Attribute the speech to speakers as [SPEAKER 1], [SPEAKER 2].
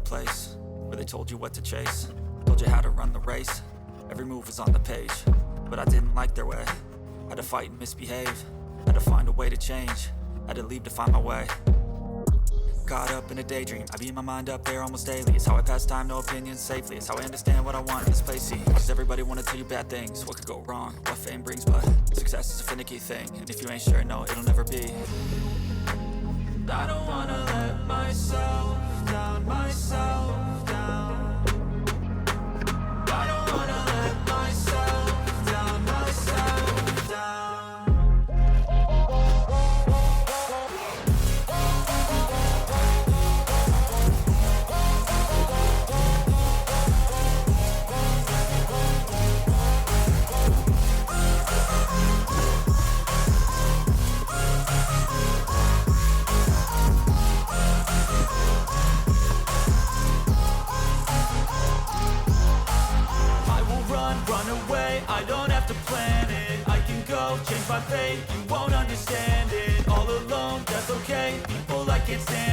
[SPEAKER 1] place where they told you what to chase, told you how to run the race. Every move was on the page, but I didn't like their way. Had to fight and misbehave, had to find a way to change, had to leave to find my way. Caught up in a daydream, I beat my mind up there almost daily. It's how I pass time, no opinions safely. It's how I understand what I want in this place, see. Cause everybody wanna tell you bad things, what could go wrong, what fame brings. But success is a finicky thing, and if you ain't sure, no, it'll never be. I don't wanna let myself down, myself down. I don't wanna let myself down, myself down. Run away, I don't have to plan it. I can go, change my fate, you won't understand it. All alone, that's okay, people I can't stand